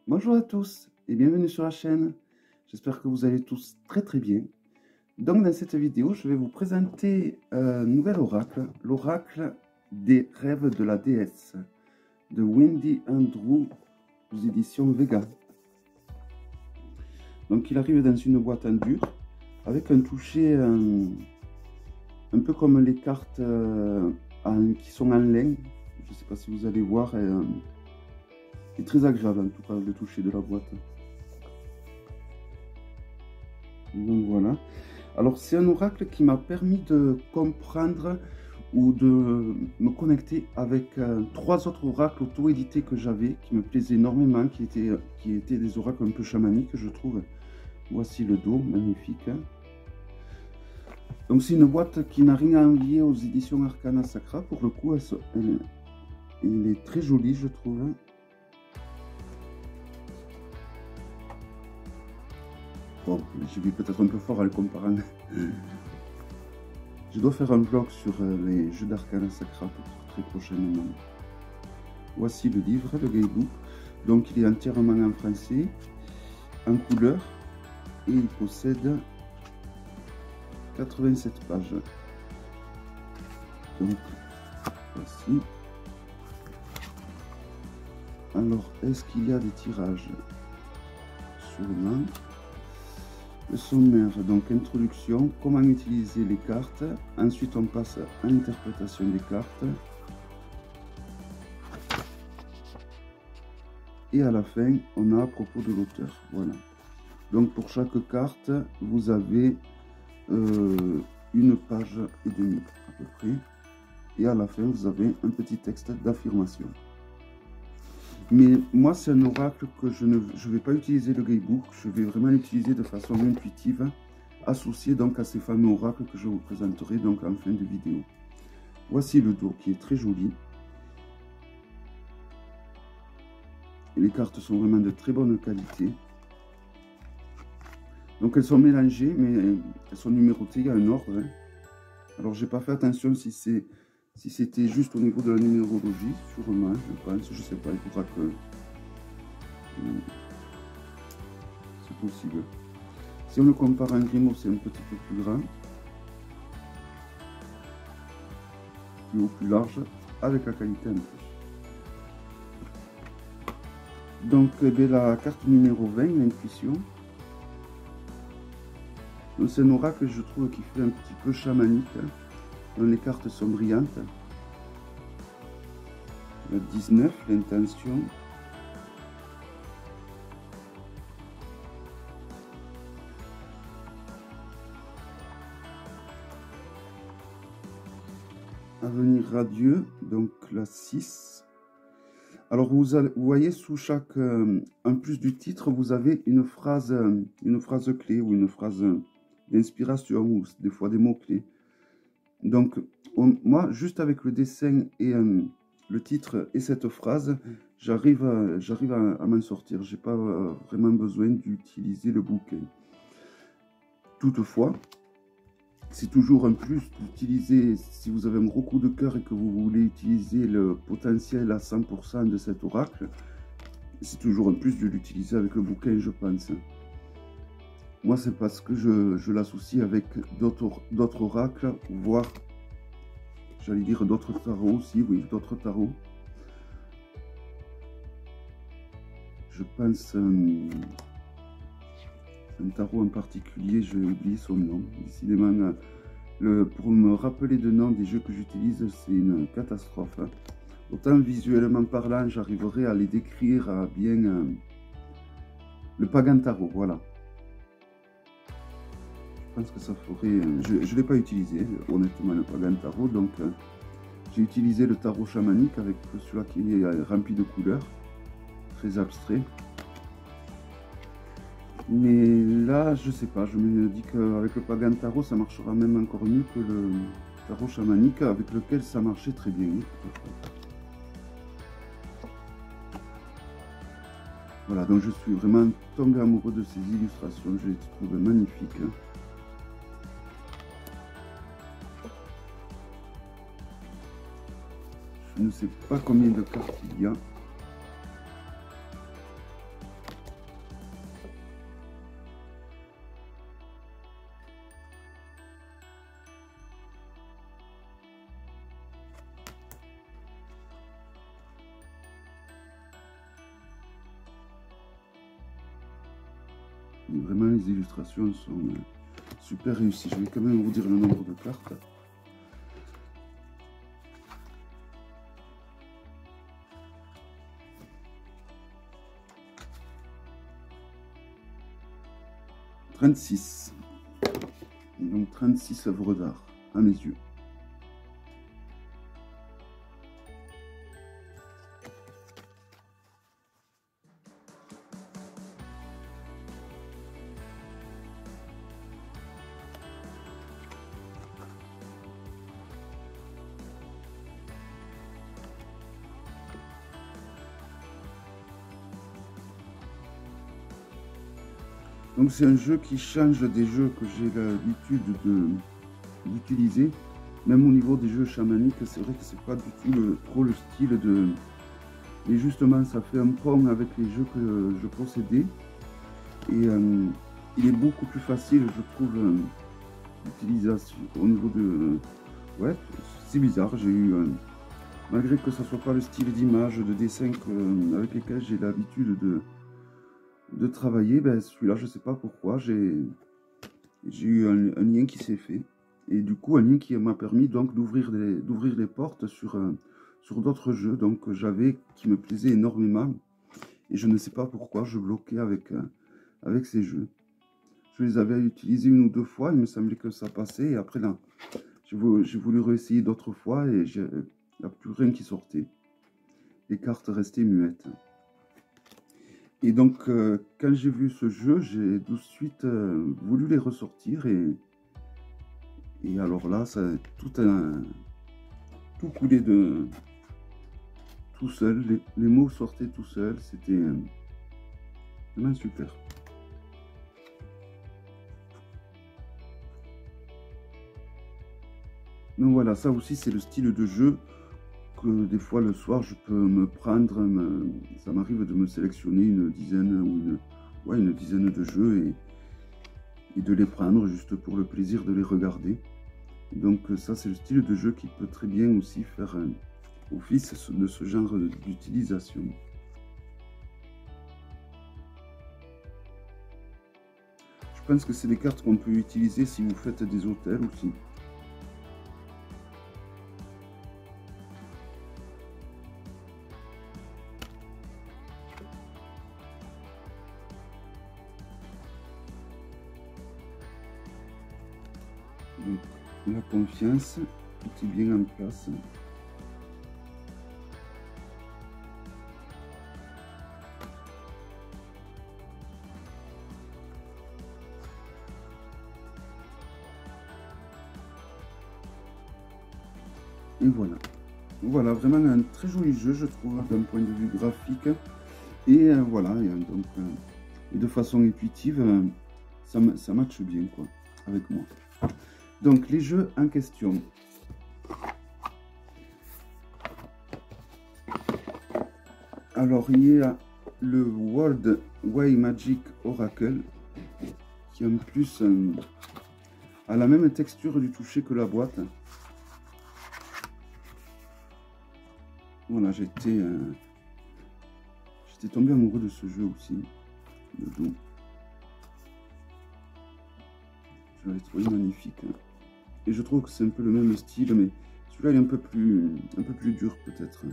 Bonjour à tous et bienvenue sur la chaîne. J'espère que vous allez tous très bien. Donc dans cette vidéo, je vais vous présenter un nouvel oracle, l'oracle des rêves de la déesse de Wendy Andrews aux éditions Vega. Donc il arrive dans une boîte en dur avec un toucher un peu comme les cartes qui sont en lin. Je ne sais pas si vous allez voir. C'est très agréable en tout cas le toucher de la boîte. Donc voilà. Alors c'est un oracle qui m'a permis de comprendre ou de me connecter avec 3 autres oracles auto-édités que j'avais, qui me plaisaient énormément, qui étaient des oracles un peu chamaniques, je trouve. Voici le dos, magnifique. Donc c'est une boîte qui n'a rien à envier aux éditions Arcana Sacra. Pour le coup, elle est très jolie, je trouve. Bon, je vais peut-être un peu fort en le comparant. Je dois faire un vlog sur les jeux d'Arcana Sacra très prochainement. Voici le livre, le guidebook. Donc il est entièrement en français, en couleur, et il possède 87 pages. Donc voici. Alors, est-ce qu'il y a des tirages? Sûrement. Le sommaire, donc introduction, comment utiliser les cartes. Ensuite, on passe à l'interprétation des cartes. Et à la fin, on a à propos de l'auteur. Voilà. Donc pour chaque carte, vous avez une page et demie à peu près. Et à la fin, vous avez un petit texte d'affirmation. Mais moi, c'est un oracle que je ne vais pas utiliser le guidebook. Je vais vraiment l'utiliser de façon intuitive, associé donc à ces fameux oracles que je vous présenterai donc en fin de vidéo. Voici le dos qui est très joli. Et les cartes sont vraiment de très bonne qualité. Donc elles sont mélangées, mais elles sont numérotées, il y a un ordre. Hein. Alors j'ai pas fait attention si c'était juste au niveau de la numérologie, sûrement, je pense, je sais pas, il faudra que... C'est possible. Si on le compare à un Grimoire, c'est un petit peu plus grand. Plus haut, plus large, avec la qualité en plus. Donc, la carte numéro 20, l'intuition. C'est un oracle, je trouve, qui fait un petit peu chamanique. Hein. Les cartes sont brillantes. Le 19, l'intention. Avenir radieux, donc la 6. Alors vous voyez sous chaque, en plus du titre, vous avez une phrase clé ou une phrase d'inspiration ou des fois des mots-clés. Donc moi, juste avec le dessin et le titre et cette phrase, j'arrive à m'en sortir. J'ai pas vraiment besoin d'utiliser le bouquin. Toutefois, c'est toujours un plus d'utiliser, si vous avez un gros coup de cœur et que vous voulez utiliser le potentiel à 100% de cet oracle, c'est toujours un plus de l'utiliser avec le bouquin, je pense. Moi, c'est parce que je l'associe avec d'autres oracles, voire, j'allais dire d'autres tarots aussi, oui, d'autres tarots. Je pense un tarot en particulier, je vais oublier son nom. Décidément, pour me rappeler de nom des jeux que j'utilise, c'est une catastrophe. Autant visuellement parlant, j'arriverai à les décrire à bien. Le Pagan Tarot, voilà. Je pense que ça ferait... je ne l'ai pas utilisé, honnêtement, le Pagan Tarot. Donc, j'ai utilisé le tarot chamanique avec celui-là qui est rempli de couleurs, très abstrait. Mais là, je sais pas, je me dis qu'avec le Pagan Tarot, ça marchera même encore mieux que le tarot chamanique, avec lequel ça marchait très bien. Voilà, donc je suis vraiment tombé amoureux de ces illustrations, je les trouve magnifiques. Je ne sais pas combien de cartes il y a. Et vraiment, les illustrations sont super réussies. Je vais quand même vous dire le nombre de cartes. « 36. Donc 36 œuvres d'art, à mes yeux. Donc c'est un jeu qui change des jeux que j'ai l'habitude d'utiliser. Même au niveau des jeux chamaniques, c'est vrai que c'est pas du tout trop le style de... Et justement, ça fait un pont avec les jeux que je possédais. Et il est beaucoup plus facile, je trouve, l'utilisation au niveau de... Ouais, c'est bizarre, j'ai eu... malgré que ça soit pas le style d'image, de dessin avec lesquels j'ai l'habitude de travailler, ben celui-là, je sais pas pourquoi, j'ai eu un lien qui s'est fait. Et du coup, un lien qui m'a permis donc d'ouvrir les portes sur d'autres jeux donc qui me plaisaient énormément. Et je ne sais pas pourquoi je bloquais avec ces jeux. Je les avais utilisés une ou deux fois, il me semblait que ça passait. Et après, là, j'ai voulu réessayer d'autres fois et il n'y a plus rien qui sortait. Les cartes restaient muettes. Et donc, quand j'ai vu ce jeu, j'ai tout de suite voulu les ressortir. Et alors là, ça tout coulait tout seul. Les mots sortaient tout seuls. C'était vraiment super. Donc voilà, ça aussi, c'est le style de jeu que des fois le soir je peux me prendre, ça m'arrive de me sélectionner une dizaine ou une dizaine de jeux et de les prendre juste pour le plaisir de les regarder. Et donc ça c'est le style de jeu qui peut très bien aussi faire office de ce genre d'utilisation. Je pense que c'est des cartes qu'on peut utiliser si vous faites des hôtels aussi. Donc, la confiance, tout est bien en place. Et voilà. Voilà, vraiment un très joli jeu, je trouve, d'un point de vue graphique. Et voilà, et de façon intuitive, ça matche bien, quoi, avec moi. Donc, les jeux en question. Alors, il y a le World Way Magic Oracle, qui en plus a la même texture du toucher que la boîte. Voilà, j'étais tombé amoureux de ce jeu aussi, le dos. Je l'avais trouvé magnifique. Et je trouve que c'est un peu le même style, mais celui-là il est un peu plus dur peut-être.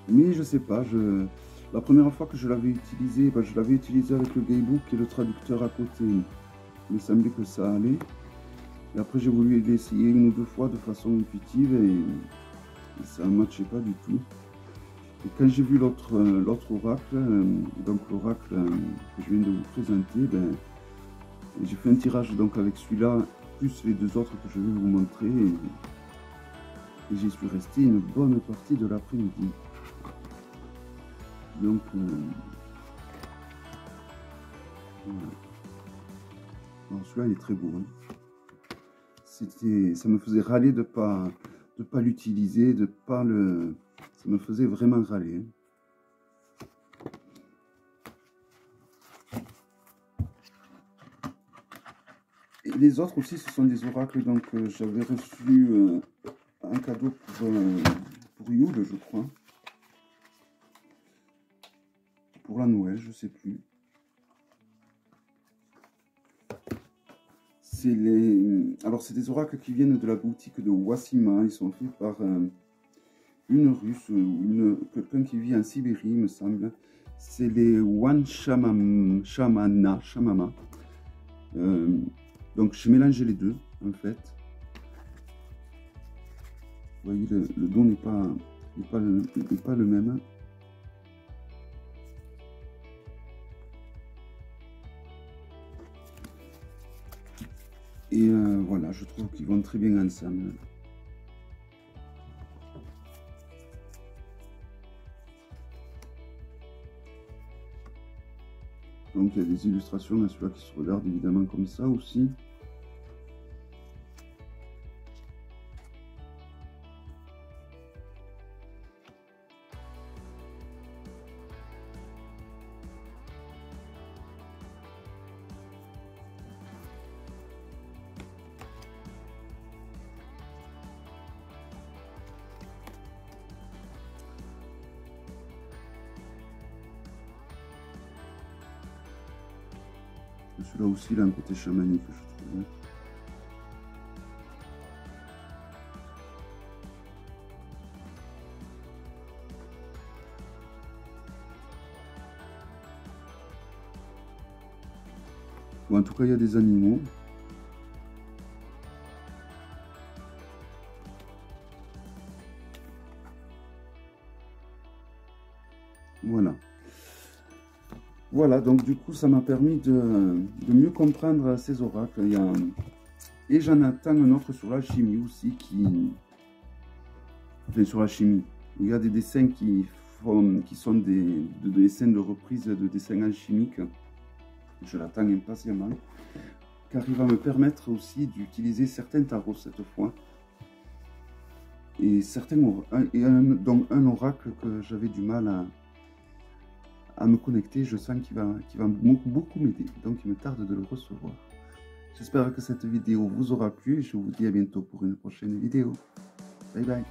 Mais je sais pas, la première fois que je l'avais utilisé, je l'avais utilisé avec le Gamebook et le traducteur à côté. Il me semblait que ça allait. Et après j'ai voulu l'essayer une ou deux fois de façon intuitive et ça ne matchait pas du tout. Et quand j'ai vu l'autre oracle, donc l'oracle que je viens de vous présenter, j'ai fait un tirage donc avec celui-là, plus les deux autres que je vais vous montrer. Et j'y suis resté une bonne partie de l'après-midi. Donc, voilà. Alors celui-là, il est très beau. Hein. Ça me faisait râler de pas l'utiliser, ça me faisait vraiment râler. Hein. Et les autres aussi, ce sont des oracles donc j'avais reçu un cadeau pour Yule, je crois. Pour la Noël, je sais plus. Alors, c'est des oracles qui viennent de la boutique de Wassima. Ils sont faits par une Russe ou quelqu'un qui vit en Sibérie, il me semble. C'est les Wan Shamama. Donc, j'ai mélangé les deux, en fait. Vous voyez, le don n'est pas le même. Et voilà, je trouve qu'ils vont très bien ensemble. Donc il y a des illustrations à celui-là qui se regardent évidemment comme ça aussi. Celui-là aussi, il a un côté chamanique, je trouve. Bon, en tout cas, il y a des animaux. Voilà. Voilà, donc du coup, ça m'a permis de mieux comprendre ces oracles. Et j'en attends un autre sur l'alchimie aussi, enfin, sur l'alchimie. Il y a des dessins qui sont des dessins de reprise de dessins alchimiques. Je l'attends impatiemment, car il va me permettre aussi d'utiliser certains tarots cette fois. Et donc un oracle que j'avais du mal à me connecter, je sens qu'il va beaucoup m'aider, donc il me tarde de le recevoir. J'espère que cette vidéo vous aura plu et je vous dis à bientôt pour une prochaine vidéo. Bye bye.